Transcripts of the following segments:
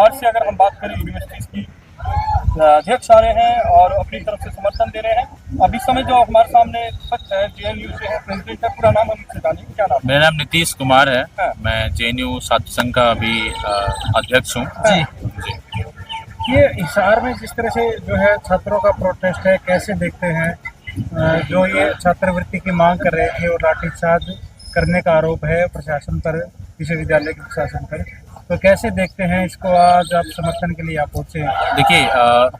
बाहर से अगर हम बात करें यूनिवर्सिटीज़ की, अध्यक्ष आ रहे हैं और अपनी तरफ से समर्थन दे रहे हैं। अभी समय जो हमारे सामने सच है, जेएनयू से है, प्रेसिडेंट है, पूरा नाम हम इससे जानेंगे, क्या नाम है? मेरा नाम नीतीश कुमार है। हाँ। मैं जेएनयू छात्र संघ का अभी अध्यक्ष हूँ। जी। जी। ये हिसार में जिस तरह से जो है छात्रों का प्रोटेस्ट है, कैसे देखते हैं? जो ये छात्रवृत्ति की मांग कर रहे थे और लाठीचार्ज करने का आरोप है प्रशासन पर, विश्वविद्यालय के प्रशासन पर, तो कैसे देखते हैं इसको? आज आप समर्थन के लिए आप पहुंचे हैं। देखिए,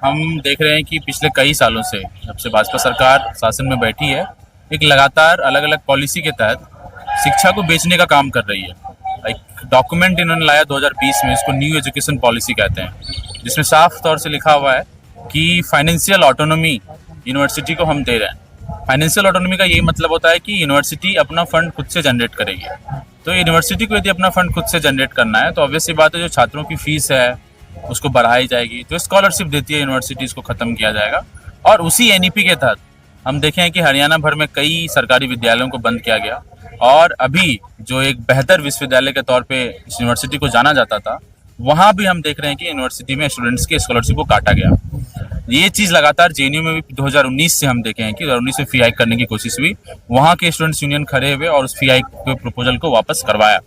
हम देख रहे हैं कि पिछले कई सालों से जब से भाजपा सरकार शासन में बैठी है, एक लगातार अलग अलग पॉलिसी के तहत शिक्षा को बेचने का काम कर रही है। एक डॉक्यूमेंट इन्होंने लाया 2020 में, इसको न्यू एजुकेशन पॉलिसी कहते हैं, जिसमें साफ तौर से लिखा हुआ है कि फाइनेंशियल ऑटोनॉमी यूनिवर्सिटी को हम दे रहे हैं। फाइनेंशियल ऑटोनॉमी का यही मतलब होता है कि यूनिवर्सिटी अपना फंड खुद से जनरेट करेगी। तो यूनिवर्सिटी को यदि अपना फंड खुद से जनरेट करना है तो ऑब्वियस सी बात है, जो छात्रों की फीस है उसको बढ़ाई जाएगी, जो स्कॉलरशिप देती है यूनिवर्सिटी उसको खत्म किया जाएगा। और उसी एनईपी के तहत हम देखें कि हरियाणा भर में कई सरकारी विद्यालयों को बंद किया गया, और अभी जो एक बेहतर विश्वविद्यालय के तौर पे इस यूनिवर्सिटी को जाना जाता था, वहाँ भी हम देख रहे हैं कि यूनिवर्सिटी में स्टूडेंट्स के स्कॉलरशिप को काटा गया। ये चीज़ लगातार जेएनयू में भी 2019 से हम देखे हैं कि 2019 में फी हाइक करने की कोशिश हुई, वहाँ के स्टूडेंट्स यूनियन खड़े हुए और उस फी हाइक के प्रपोजल को वापस करवाया।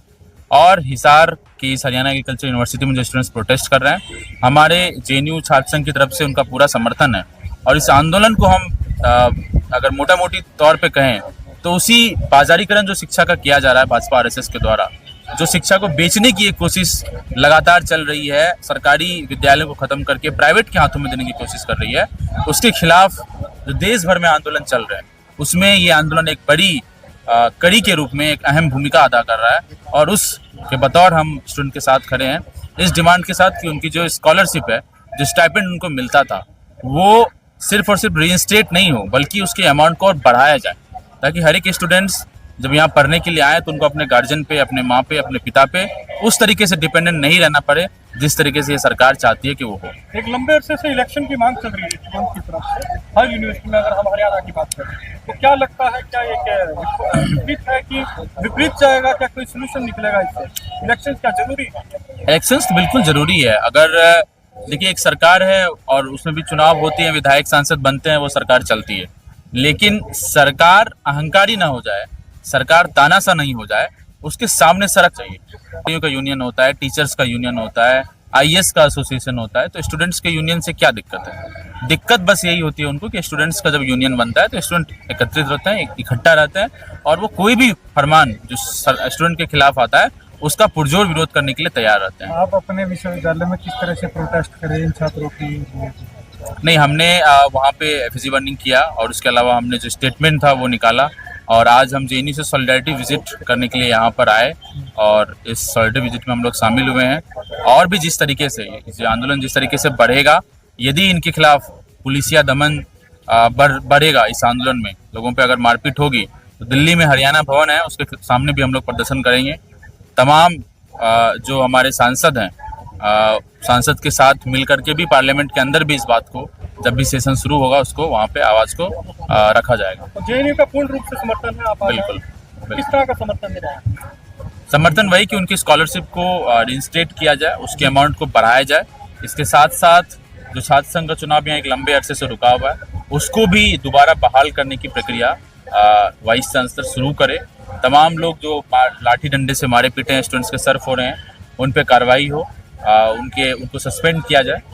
और हिसार की इस हरियाणा एग्रीकल्चर यूनिवर्सिटी में जो स्टूडेंट्स प्रोटेस्ट कर रहे हैं, हमारे जेएनयू छात्र संघ की तरफ से उनका पूरा समर्थन है। और इस आंदोलन को हम अगर मोटा मोटी तौर पे कहें तो उसी बाजारीकरण जो शिक्षा का किया जा रहा है भाजपा आरएसएस के द्वारा, जो शिक्षा को बेचने की एक कोशिश लगातार चल रही है, सरकारी विद्यालयों को खत्म करके प्राइवेट के हाथों में देने की कोशिश कर रही है, उसके खिलाफ जो देश भर में आंदोलन चल रहे हैं, उसमें ये आंदोलन एक बड़ी कड़ी के रूप में एक अहम भूमिका अदा कर रहा है। और उस के बतौर हम स्टूडेंट के साथ खड़े हैं, इस डिमांड के साथ कि उनकी जो स्कॉलरशिप है, जो स्टाइपेंड उनको मिलता था, वो सिर्फ और सिर्फ रीइंस्टेट नहीं हो, बल्कि उसके अमाउंट को और बढ़ाया जाए, ताकि हर एक स्टूडेंट्स जब यहाँ पढ़ने के लिए आए तो उनको अपने गार्जियन पे, अपने माँ पे, अपने पिता पे उस तरीके से डिपेंडेंट नहीं रहना पड़े जिस तरीके से ये सरकार चाहती है कि वो हो। एक लंबे अरसे से इलेक्शन की मांग चल रही है स्टूडेंट्स की तरफ से हर यूनिवर्सिटी में। अगर हम हरियाणा की बात करें तो क्या लगता है, क्या ये विपरीत है कि विपरीत जाएगा? क्या कोई सोल्यूशन निकलेगा इससे? इलेक्शन क्या जरूरी है? इलेक्शंस तो बिल्कुल जरूरी है। अगर देखिए, एक सरकार है और उसमें भी चुनाव होती है, विधायक सांसद बनते हैं, वो सरकार चलती है, लेकिन सरकार अहंकारी ना हो जाए, सरकार तानाशाह नहीं हो जाए, उसके सामने सड़क चाहिए। का यूनियन होता है, टीचर्स का यूनियन होता है, आईएएस का एसोसिएशन होता है, तो स्टूडेंट्स के यूनियन से क्या दिक्कत है? दिक्कत बस यही होती है उनको कि स्टूडेंट्स का जब यूनियन बनता है तो स्टूडेंट एकत्रित रहते हैं, इकट्ठा रहते हैं, और वो कोई भी फरमान जो स्टूडेंट के खिलाफ आता है उसका पुरजोर विरोध करने के लिए तैयार रहते हैं। आप अपने विश्वविद्यालय में किस तरह से प्रोटेस्ट करें इन छात्रों की? नहीं, हमने वहाँ पे एफिजी बर्निंग किया और उसके अलावा हमने जो स्टेटमेंट था वो निकाला, और आज हम जेएनयू से सॉलिडारिटी विजिट करने के लिए यहाँ पर आए, और इस सॉलिडारिटी विजिट में हम लोग शामिल हुए हैं। और भी जिस तरीके से ये आंदोलन जिस तरीके से बढ़ेगा, यदि इनके खिलाफ पुलिसिया दमन बढ़ेगा, इस आंदोलन में लोगों पे अगर मारपीट होगी, तो दिल्ली में हरियाणा भवन है, उसके सामने भी हम लोग प्रदर्शन करेंगे। तमाम जो हमारे सांसद हैं, सांसद के साथ मिल करके भी पार्लियामेंट के अंदर भी इस बात को, जब भी सेशन शुरू होगा, उसको वहाँ पे आवाज़ को रखा जाएगा। तो जेएनयू का पूर्ण रूप से समर्थन है? आप बिल्कुल। किस तरह का समर्थन दे रहे हैं? समर्थन वही कि उनकी स्कॉलरशिप को रिइंस्टेट किया जाए, उसके अमाउंट को बढ़ाया जाए। इसके साथ साथ जो छात्र संघ का चुनाव यहाँ एक लंबे अरसे से रुका हुआ है, उसको भी दोबारा बहाल करने की प्रक्रिया वाइस चांसलर शुरू करे। तमाम लोग जो लाठी डंडे से मारे पीटे हैं, स्टूडेंट्स के सर फोड़े हैं, उन पे कार्रवाई हो, उनको सस्पेंड किया जाए।